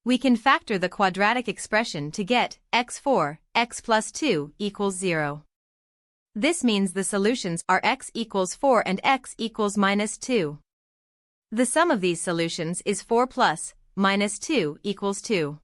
We can factor the quadratic expression to get x4, x plus 2 equals 0. This means the solutions are x equals 4 and x equals minus 2. The sum of these solutions is 4 plus minus 2 equals 2.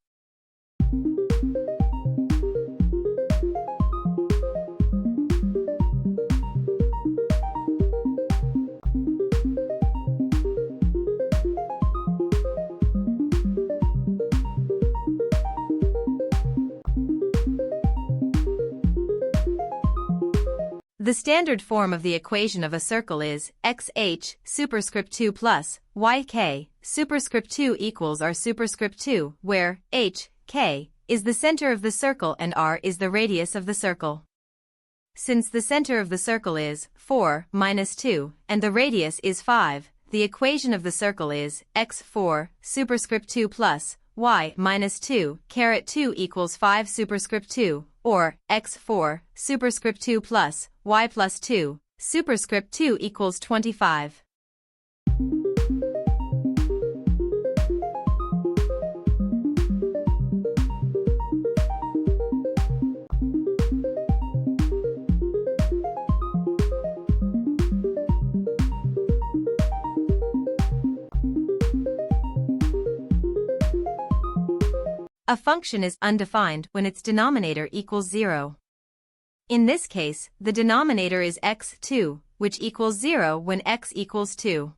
The standard form of the equation of a circle is xh superscript 2 plus yk superscript 2 equals r superscript 2, where h, k, is the center of the circle and r is the radius of the circle. Since the center of the circle is 4 minus 2 and the radius is 5, the equation of the circle is x4 superscript 2 plus y minus 2 caret 2 equals 5 superscript 2, or x4 superscript 2 plus y plus 2 superscript 2 equals 25. A function is undefined when its denominator equals 0. In this case, the denominator is x2, which equals 0 when x equals 2.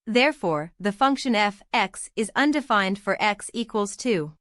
Therefore, the function f(x) is undefined for x equals 2.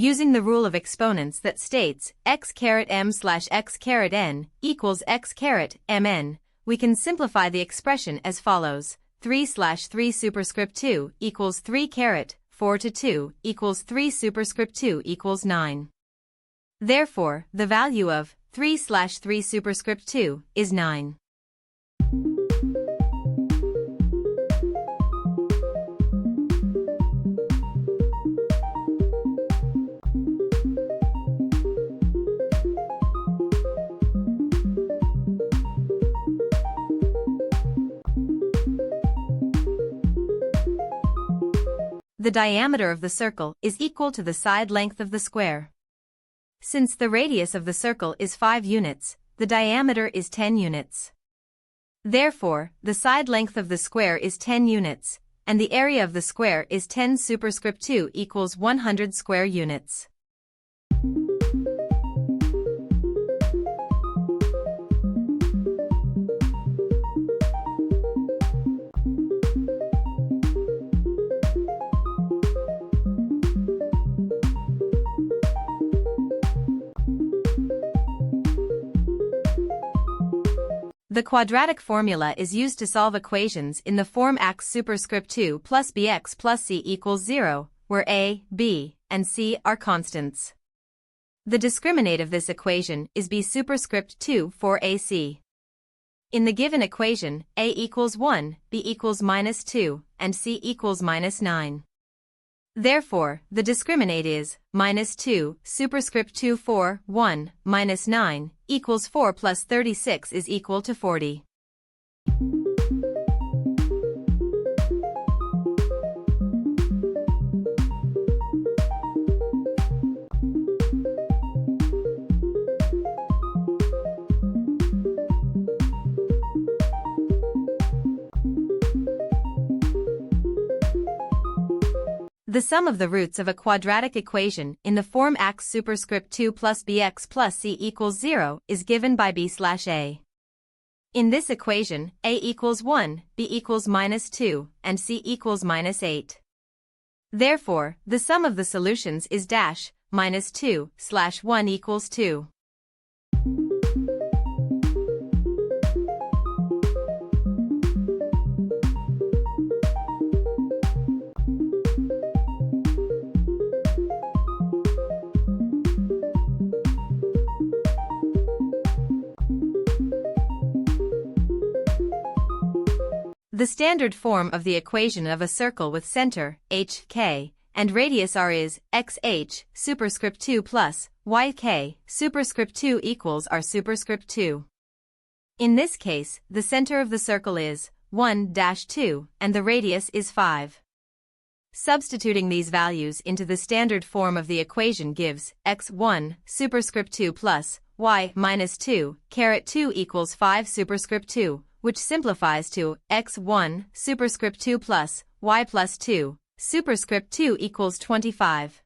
Using the rule of exponents that states x caret m slash x caret n equals x caret mn, we can simplify the expression as follows: 3 slash 3 superscript 2 equals 3 caret 4 to 2 equals 3 superscript 2 equals 9. Therefore, the value of 3 slash 3 superscript 2 is 9. The diameter of the circle is equal to the side length of the square. Since the radius of the circle is 5 units, the diameter is 10 units. Therefore, the side length of the square is 10 units, and the area of the square is 10 superscript 2 equals 100 square units. The quadratic formula is used to solve equations in the form x superscript 2 plus bx plus c equals 0, where a, b, and c are constants. The discriminant of this equation is b superscript 2 for ac. In the given equation, a equals 1, b equals minus 2, and c equals minus 9. Therefore, the discriminant is minus 2 superscript 2 4 1 minus 9 equals 4 plus 36 is equal to 40. The sum of the roots of a quadratic equation in the form x superscript 2 plus bx plus c equals 0 is given by b slash a. In this equation, a equals 1, b equals minus 2, and c equals minus 8. Therefore, the sum of the solutions is dash minus 2 slash 1 equals 2. The standard form of the equation of a circle with center, h, k, and radius r is xh superscript 2 plus yk superscript 2 equals r superscript 2. In this case, the center of the circle is 1-2 and the radius is 5. Substituting these values into the standard form of the equation gives x1 superscript 2 plus y minus 2 caret 2 equals 5 superscript 2, which simplifies to x1 superscript 2 plus y plus 2 superscript 2 equals 25.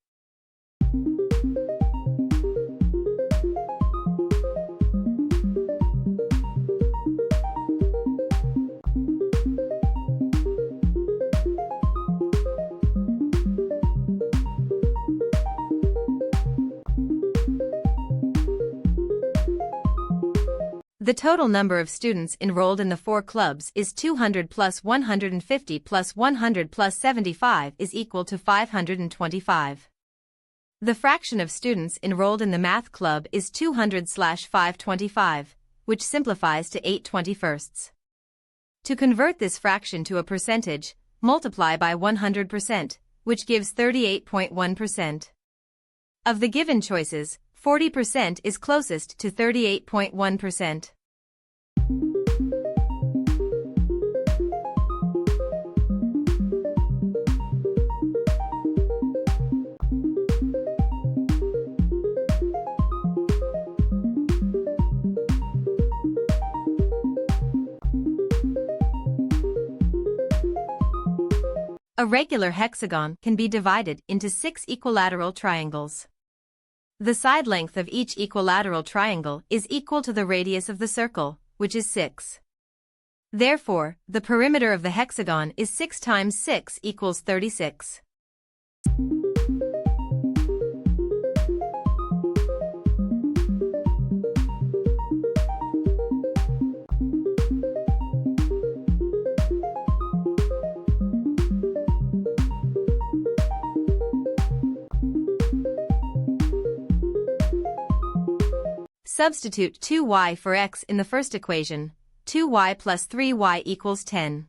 The total number of students enrolled in the 4 clubs is 200 plus 150 plus 100 plus 75 is equal to 525. The fraction of students enrolled in the math club is 200/525, which simplifies to 8/21. To convert this fraction to a percentage, multiply by 100%, which gives 38.1%. Of the given choices, 40% is closest to 38.1%. A regular hexagon can be divided into 6 equilateral triangles. The side length of each equilateral triangle is equal to the radius of the circle, which is 6. Therefore, the perimeter of the hexagon is 6 times 6 equals 36. Substitute 2y for x in the first equation, 2y plus 3y equals 10.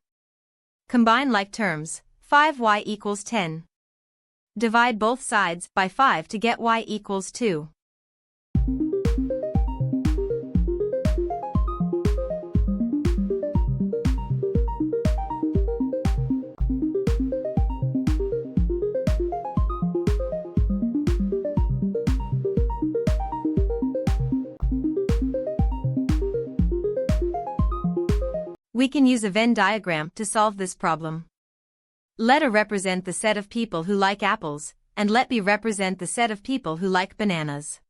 Combine like terms, 5y equals 10. Divide both sides by 5 to get y equals 2. We can use a Venn diagram to solve this problem. Let A represent the set of people who like apples, and let B represent the set of people who like bananas.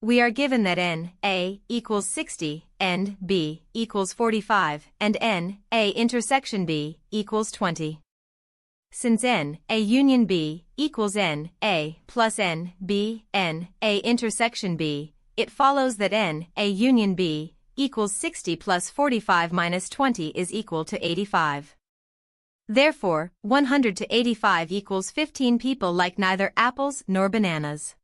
We are given that N(A) equals 60, N(B) equals 45, and N(A) intersection B equals 20. Since N(A) union B equals N(A) plus N(B), N(A) intersection B, it follows that N(A) union B equals 60 plus 45 minus 20 is equal to 85. Therefore, 100 to 85 equals 15 people like neither apples nor bananas.